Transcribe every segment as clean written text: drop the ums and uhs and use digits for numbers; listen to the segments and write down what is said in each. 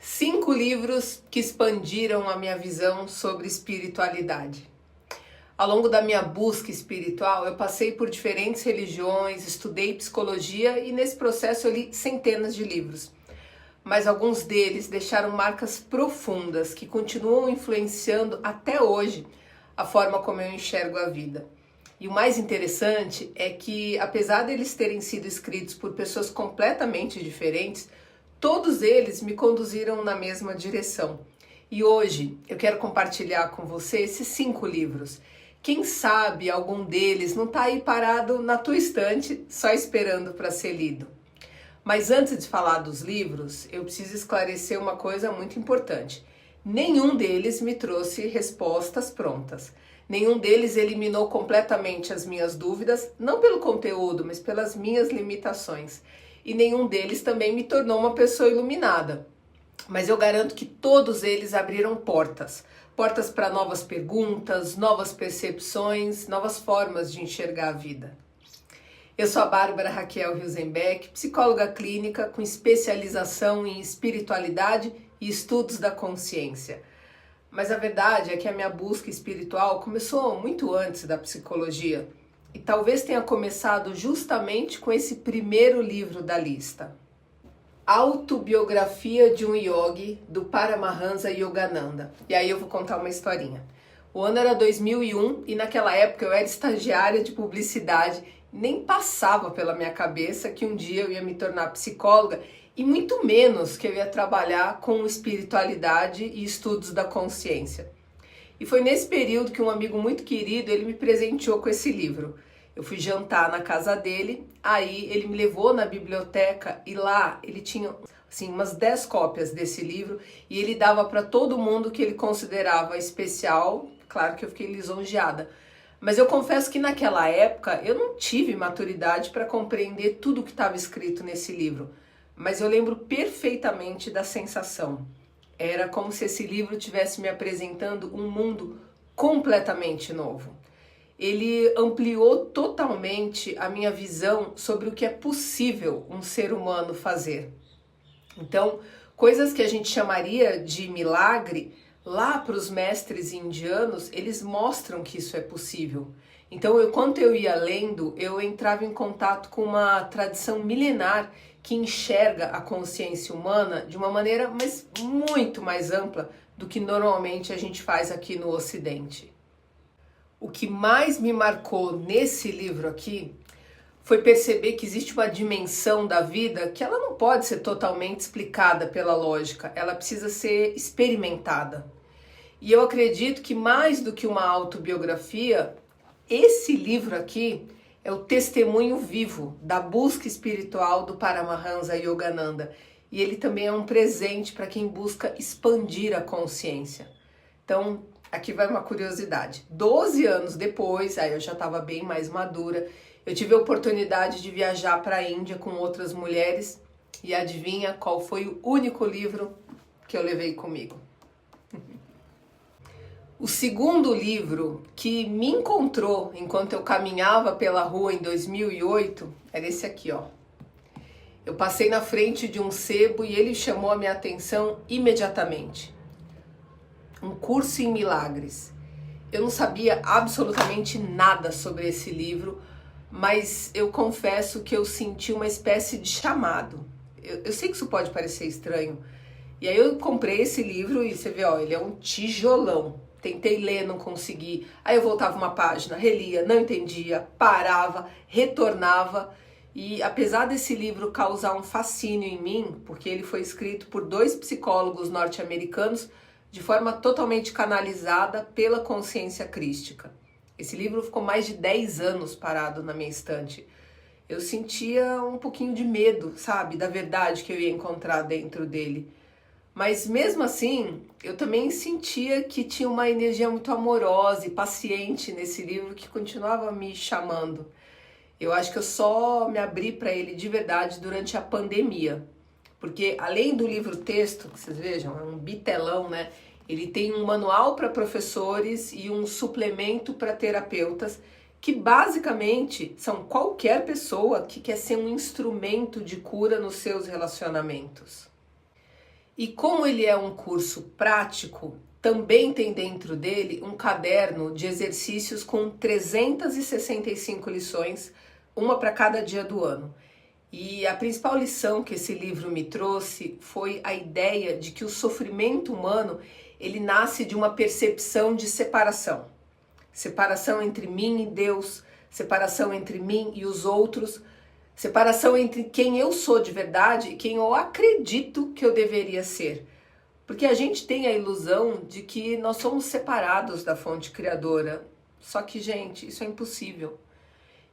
5 livros que expandiram a minha visão sobre espiritualidade. Ao longo da minha busca espiritual, eu passei por diferentes religiões, estudei psicologia e nesse processo eu li centenas de livros. Mas alguns deles deixaram marcas profundas que continuam influenciando até hoje a forma como eu enxergo a vida. E o mais interessante é que, apesar deles terem sido escritos por pessoas completamente diferentes, todos eles me conduziram na mesma direção. E hoje eu quero compartilhar com você esses 5 livros. Quem sabe algum deles não está aí parado na tua estante, só esperando para ser lido. Mas antes de falar dos livros, eu preciso esclarecer uma coisa muito importante. Nenhum deles me trouxe respostas prontas. Nenhum deles eliminou completamente as minhas dúvidas, não pelo conteúdo, mas pelas minhas limitações. E nenhum deles também me tornou uma pessoa iluminada. Mas eu garanto que todos eles abriram portas. Portas para novas perguntas, novas percepções, novas formas de enxergar a vida. Eu sou a Bárbara Raquel Hilsenbeck, psicóloga clínica com especialização em espiritualidade e estudos da consciência. Mas a verdade é que a minha busca espiritual começou muito antes da psicologia e talvez tenha começado justamente com esse primeiro livro da lista. Autobiografia de um Yogi, do Paramahansa Yogananda. E aí eu vou contar uma historinha. O ano era 2001 e naquela época eu era estagiária de publicidade, nem passava pela minha cabeça que um dia eu ia me tornar psicóloga e muito menos que eu ia trabalhar com espiritualidade e estudos da consciência. E foi nesse período que um amigo muito querido, ele me presenteou com esse livro. Eu fui jantar na casa dele, aí ele me levou na biblioteca e lá ele tinha assim, umas 10 cópias desse livro e ele dava para todo mundo que ele considerava especial. Claro que eu fiquei lisonjeada. Mas eu confesso que naquela época eu não tive maturidade para compreender tudo o que estava escrito nesse livro. Mas eu lembro perfeitamente da sensação. Era como se esse livro estivesse me apresentando um mundo completamente novo. Ele ampliou totalmente a minha visão sobre o que é possível um ser humano fazer. Então, coisas que a gente chamaria de milagre, lá para os mestres indianos, eles mostram que isso é possível. Então, enquanto eu ia lendo, eu entrava em contato com uma tradição milenar que enxerga a consciência humana de uma maneira muito mais ampla do que normalmente a gente faz aqui no Ocidente. O que mais me marcou nesse livro aqui foi perceber que existe uma dimensão da vida que ela não pode ser totalmente explicada pela lógica, ela precisa ser experimentada. E eu acredito que mais do que uma autobiografia, esse livro aqui é o testemunho vivo da busca espiritual do Paramahansa Yogananda. E ele também é um presente para quem busca expandir a consciência. Então, aqui vai uma curiosidade. 12 anos depois, aí eu já estava bem mais madura, eu tive a oportunidade de viajar para a Índia com outras mulheres e adivinha qual foi o único livro que eu levei comigo? O segundo livro que me encontrou enquanto eu caminhava pela rua em 2008 era esse aqui, ó. Eu passei na frente de um sebo e ele chamou a minha atenção imediatamente. Um curso em milagres. Eu não sabia absolutamente nada sobre esse livro, mas eu confesso que eu senti uma espécie de chamado. Eu sei que isso pode parecer estranho. E aí eu comprei esse livro e você vê, ó, ele é um tijolão. Tentei ler, não consegui. Aí eu voltava uma página, relia, não entendia, parava, retornava. E apesar desse livro causar um fascínio em mim, porque ele foi escrito por 2 psicólogos norte-americanos de forma totalmente canalizada pela consciência crística. Esse livro ficou mais de 10 anos parado na minha estante. Eu sentia um pouquinho de medo, sabe, da verdade que eu ia encontrar dentro dele. Mas mesmo assim, eu também sentia que tinha uma energia muito amorosa e paciente nesse livro que continuava me chamando. Eu acho que eu só me abri para ele de verdade durante a pandemia. Porque além do livro-texto, que vocês vejam, é um bitelão, né? Ele tem um manual para professores e um suplemento para terapeutas, que basicamente são qualquer pessoa que quer ser um instrumento de cura nos seus relacionamentos. E como ele é um curso prático, também tem dentro dele um caderno de exercícios com 365 lições, uma para cada dia do ano. E a principal lição que esse livro me trouxe foi a ideia de que o sofrimento humano, ele nasce de uma percepção de separação. Separação entre mim e Deus, separação entre mim e os outros, separação entre quem eu sou de verdade e quem eu acredito que eu deveria ser. Porque a gente tem a ilusão de que nós somos separados da fonte criadora. Só que, gente, isso é impossível.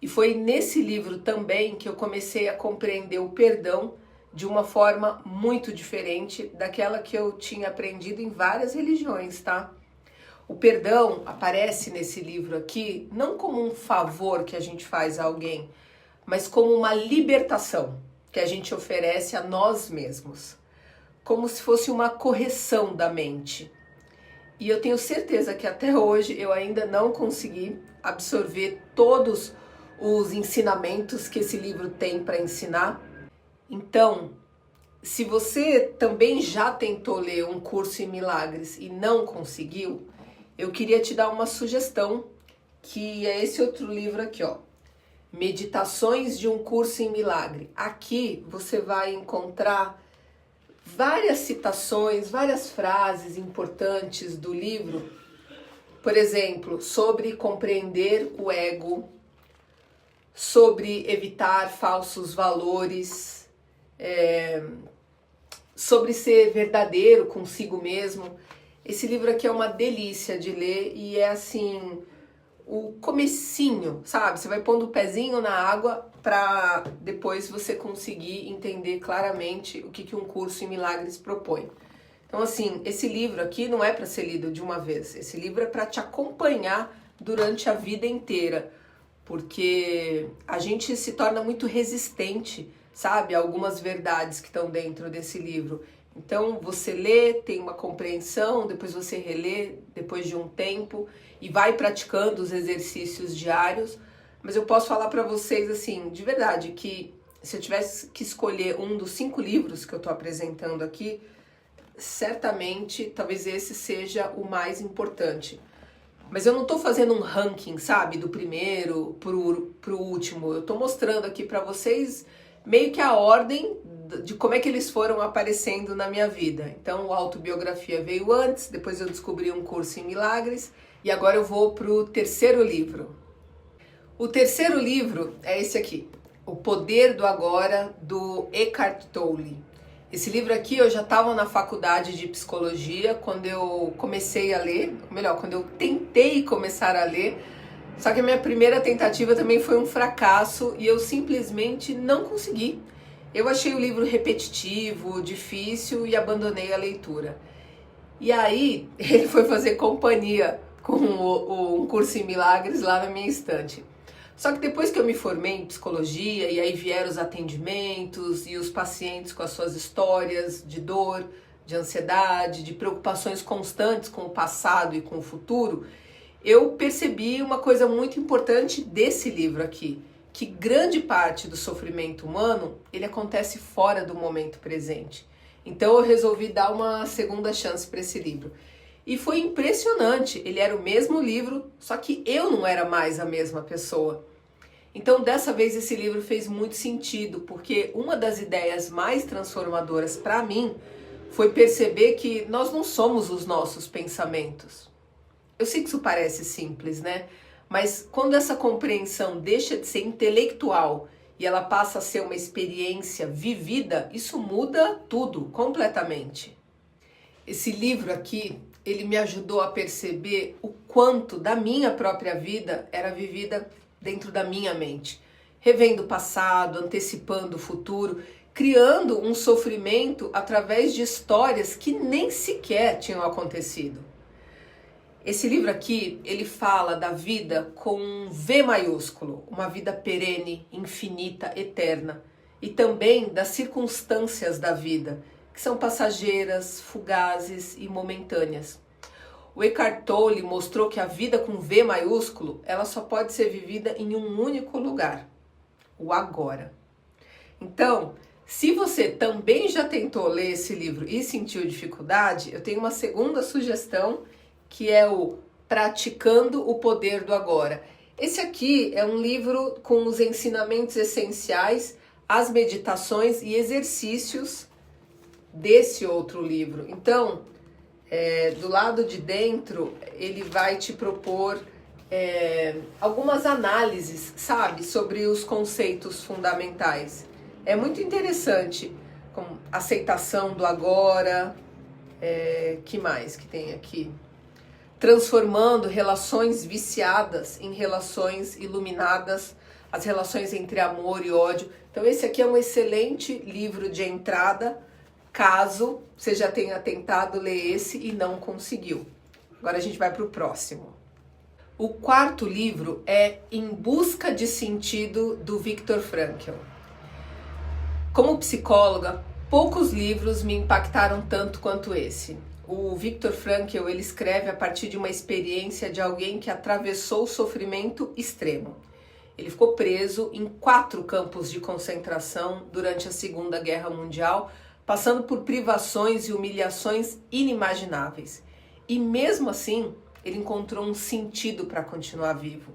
E foi nesse livro também que eu comecei a compreender o perdão de uma forma muito diferente daquela que eu tinha aprendido em várias religiões, tá? O perdão aparece nesse livro aqui não como um favor que a gente faz a alguém, mas como uma libertação que a gente oferece a nós mesmos. Como se fosse uma correção da mente. E eu tenho certeza que até hoje eu ainda não consegui absorver todos os ensinamentos que esse livro tem para ensinar. Então, se você também já tentou ler um curso em milagres e não conseguiu, eu queria te dar uma sugestão, que é esse outro livro aqui, ó. Meditações de um curso em milagre. Aqui você vai encontrar várias citações, várias frases importantes do livro, por exemplo, sobre compreender o ego, sobre evitar falsos valores, sobre ser verdadeiro consigo mesmo. Esse livro aqui é uma delícia de ler e é assim, o comecinho, sabe? Você vai pondo o pezinho na água para depois você conseguir entender claramente o que um curso em milagres propõe. Então, assim, esse livro aqui não é para ser lido de uma vez. Esse livro é para te acompanhar durante a vida inteira, porque a gente se torna muito resistente, sabe, a algumas verdades que estão dentro desse livro. Então, você lê, tem uma compreensão, depois você relê depois de um tempo e vai praticando os exercícios diários. Mas eu posso falar para vocês, assim, de verdade, que se eu tivesse que escolher um dos 5 livros que eu estou apresentando aqui, certamente, talvez esse seja o mais importante. Mas eu não estou fazendo um ranking, sabe, do primeiro pro último. Eu estou mostrando aqui para vocês meio que a ordem de como é que eles foram aparecendo na minha vida. Então, a autobiografia veio antes, depois eu descobri um curso em milagres e agora eu vou pro terceiro livro. O terceiro livro é esse aqui, O Poder do Agora, do Eckhart Tolle. Esse livro aqui eu já estava na faculdade de psicologia quando eu comecei a ler, ou melhor, quando eu tentei começar a ler, só que a minha primeira tentativa também foi um fracasso e eu simplesmente não consegui. Eu achei o livro repetitivo, difícil e abandonei a leitura. E aí ele foi fazer companhia com um curso em milagres lá na minha estante. Só que depois que eu me formei em psicologia e aí vieram os atendimentos e os pacientes com as suas histórias de dor, de ansiedade, de preocupações constantes com o passado e com o futuro, eu percebi uma coisa muito importante desse livro aqui, que grande parte do sofrimento humano, ele acontece fora do momento presente. Então eu resolvi dar uma segunda chance para esse livro. E foi impressionante, ele era o mesmo livro, só que eu não era mais a mesma pessoa. Então dessa vez esse livro fez muito sentido, porque uma das ideias mais transformadoras para mim foi perceber que nós não somos os nossos pensamentos. Eu sei que isso parece simples, né? Mas quando essa compreensão deixa de ser intelectual e ela passa a ser uma experiência vivida, isso muda tudo, completamente. Esse livro aqui, ele me ajudou a perceber o quanto da minha própria vida era vivida dentro da minha mente, revendo o passado, antecipando o futuro, criando um sofrimento através de histórias que nem sequer tinham acontecido. Esse livro aqui, ele fala da vida com um V maiúsculo, uma vida perene, infinita, eterna, e também das circunstâncias da vida, que são passageiras, fugazes e momentâneas. O Eckhart Tolle mostrou que a vida com V maiúsculo, ela só pode ser vivida em um único lugar, o agora. Então, Se você também já tentou ler esse livro e sentiu dificuldade, eu tenho uma segunda sugestão, que é o Praticando o Poder do Agora. Esse aqui é um livro com os ensinamentos essenciais, as meditações e exercícios desse outro livro. Então, do lado de dentro, ele vai te propor algumas análises, sabe, sobre os conceitos fundamentais. É muito interessante, como aceitação do agora, que mais que tem aqui? Transformando relações viciadas em relações iluminadas, as relações entre amor e ódio. Então esse aqui é um excelente livro de entrada, caso você já tenha tentado ler esse e não conseguiu. Agora a gente vai para o próximo. O quarto livro é Em Busca de Sentido, do Viktor Frankl. Como psicóloga, poucos livros me impactaram tanto quanto esse. O Viktor Frankl, ele escreve a partir de uma experiência de alguém que atravessou o sofrimento extremo. Ele ficou preso em 4 campos de concentração durante a Segunda Guerra Mundial, passando por privações e humilhações inimagináveis. E mesmo assim, ele encontrou um sentido para continuar vivo.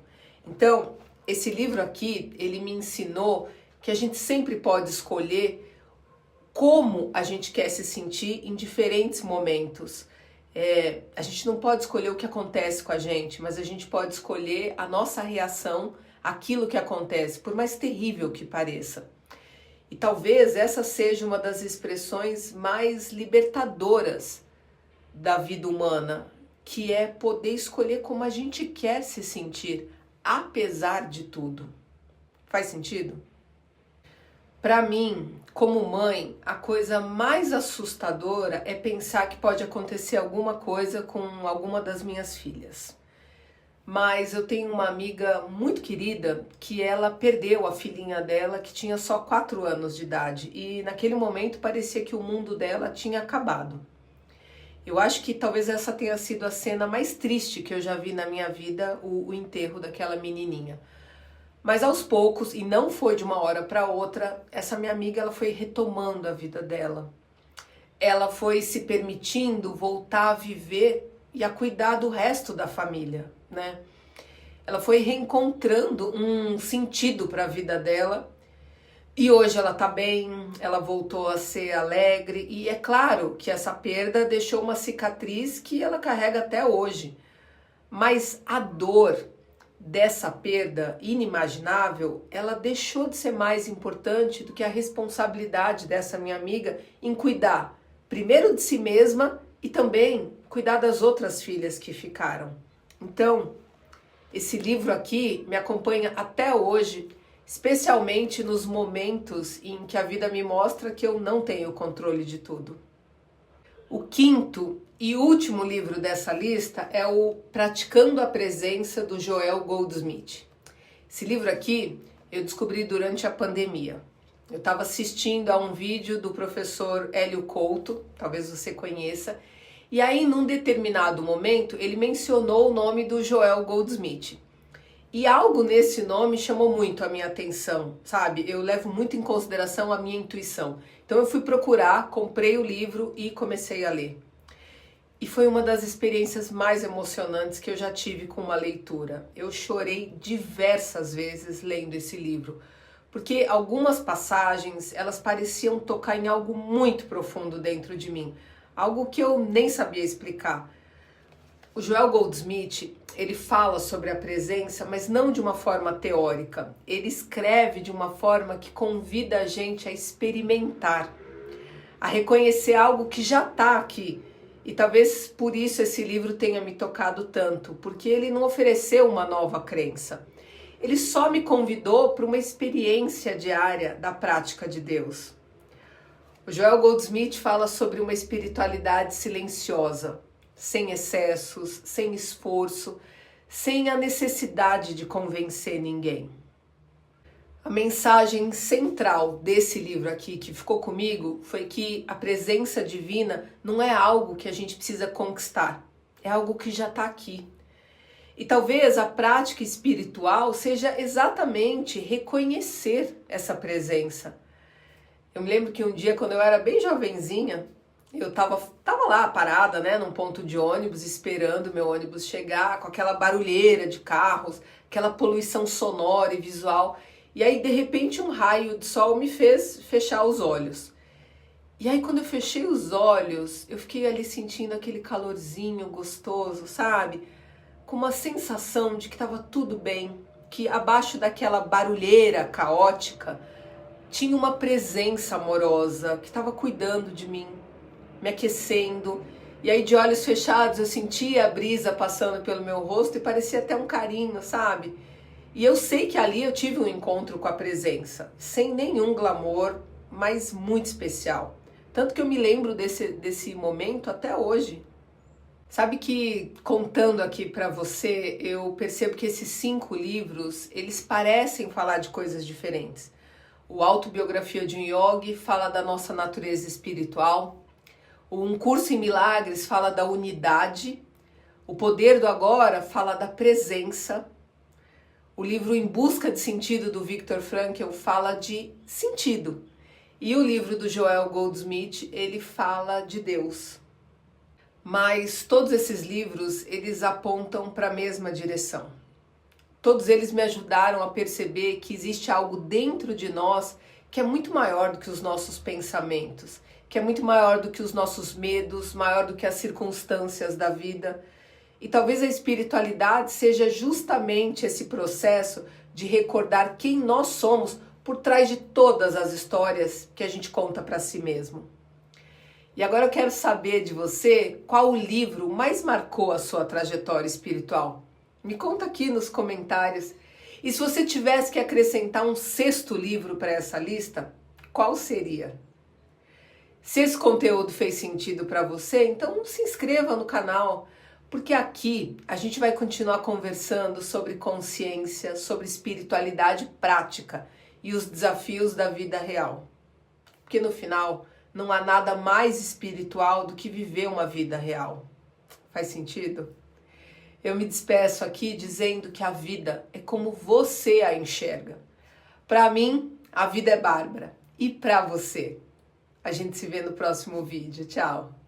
Então, esse livro aqui, ele me ensinou que a gente sempre pode escolher como a gente quer se sentir em diferentes momentos. A gente não pode escolher o que acontece com a gente, mas a gente pode escolher a nossa reação àquilo que acontece, por mais terrível que pareça. E talvez essa seja uma das expressões mais libertadoras da vida humana, que é poder escolher como a gente quer se sentir, apesar de tudo. Faz sentido? Para mim, como mãe, a coisa mais assustadora é pensar que pode acontecer alguma coisa com alguma das minhas filhas. Mas eu tenho uma amiga muito querida que ela perdeu a filhinha dela, que tinha só 4 anos de idade, e naquele momento parecia que o mundo dela tinha acabado. Eu acho que talvez essa tenha sido a cena mais triste que eu já vi na minha vida, o enterro daquela menininha. Mas aos poucos, e não foi de uma hora para outra, essa minha amiga ela foi retomando a vida dela. Ela foi se permitindo voltar a viver e a cuidar do resto da família, né? Ela foi reencontrando um sentido para a vida dela. E hoje ela tá bem, ela voltou a ser alegre. E é claro que essa perda deixou uma cicatriz que ela carrega até hoje. Mas a dor dessa perda inimaginável, ela deixou de ser mais importante do que a responsabilidade dessa minha amiga em cuidar, primeiro de si mesma e também cuidar das outras filhas que ficaram. Então, esse livro aqui me acompanha até hoje, especialmente nos momentos em que a vida me mostra que eu não tenho controle de tudo. O quinto e último livro dessa lista é o Praticando a Presença, do Joel Goldsmith. Esse livro aqui eu descobri durante a pandemia. Eu estava assistindo a um vídeo do professor Hélio Couto, talvez você conheça, e aí num determinado momento ele mencionou o nome do Joel Goldsmith. E algo nesse nome chamou muito a minha atenção, sabe? Eu levo muito em consideração a minha intuição. Então eu fui procurar, comprei o livro e comecei a ler. E foi uma das experiências mais emocionantes que eu já tive com uma leitura. Eu chorei diversas vezes lendo esse livro, porque algumas passagens, elas pareciam tocar em algo muito profundo dentro de mim, algo que eu nem sabia explicar. O Joel Goldsmith, ele fala sobre a presença, mas não de uma forma teórica. Ele escreve de uma forma que convida a gente a experimentar, a reconhecer algo que já está aqui. E talvez por isso esse livro tenha me tocado tanto, porque ele não ofereceu uma nova crença. Ele só me convidou para uma experiência diária da prática de Deus. O Joel Goldsmith fala sobre uma espiritualidade silenciosa, sem excessos, sem esforço, sem a necessidade de convencer ninguém. A mensagem central desse livro aqui, que ficou comigo, foi que a presença divina não é algo que a gente precisa conquistar, é algo que já está aqui. E talvez a prática espiritual seja exatamente reconhecer essa presença. Eu me lembro que um dia, quando eu era bem jovenzinha, eu tava lá parada, né, num ponto de ônibus, esperando o meu ônibus chegar, com aquela barulheira de carros, aquela poluição sonora e visual. E aí, de repente, um raio de sol me fez fechar os olhos. E aí, quando eu fechei os olhos, eu fiquei ali sentindo aquele calorzinho gostoso, sabe? Com uma sensação de que estava tudo bem, que abaixo daquela barulheira caótica tinha uma presença amorosa que estava cuidando de mim, me aquecendo. E aí, de olhos fechados, eu sentia a brisa passando pelo meu rosto e parecia até um carinho, sabe? E eu sei que ali eu tive um encontro com a presença, sem nenhum glamour, mas muito especial. Tanto que eu me lembro desse momento até hoje. Sabe que, contando aqui pra você, eu percebo que esses 5 livros, eles parecem falar de coisas diferentes. O Autobiografia de um Yogi fala da nossa natureza espiritual. Um Curso em Milagres fala da unidade. O Poder do Agora fala da presença. O livro Em Busca de Sentido, do Viktor Frankl, fala de sentido. E o livro do Joel Goldsmith, ele fala de Deus. Mas todos esses livros, eles apontam para a mesma direção. Todos eles me ajudaram a perceber que existe algo dentro de nós que é muito maior do que os nossos pensamentos, que é muito maior do que os nossos medos, maior do que as circunstâncias da vida. E talvez a espiritualidade seja justamente esse processo de recordar quem nós somos por trás de todas as histórias que a gente conta para si mesmo. E agora eu quero saber de você qual o livro mais marcou a sua trajetória espiritual. Me conta aqui nos comentários. E se você tivesse que acrescentar um 6º livro para essa lista, qual seria? Se esse conteúdo fez sentido para você, então se inscreva no canal, porque aqui a gente vai continuar conversando sobre consciência, sobre espiritualidade prática e os desafios da vida real. Porque no final, não há nada mais espiritual do que viver uma vida real. Faz sentido? Eu me despeço aqui dizendo que a vida é como você a enxerga. Para mim, a vida é bárbara. E para você? A gente se vê no próximo vídeo. Tchau!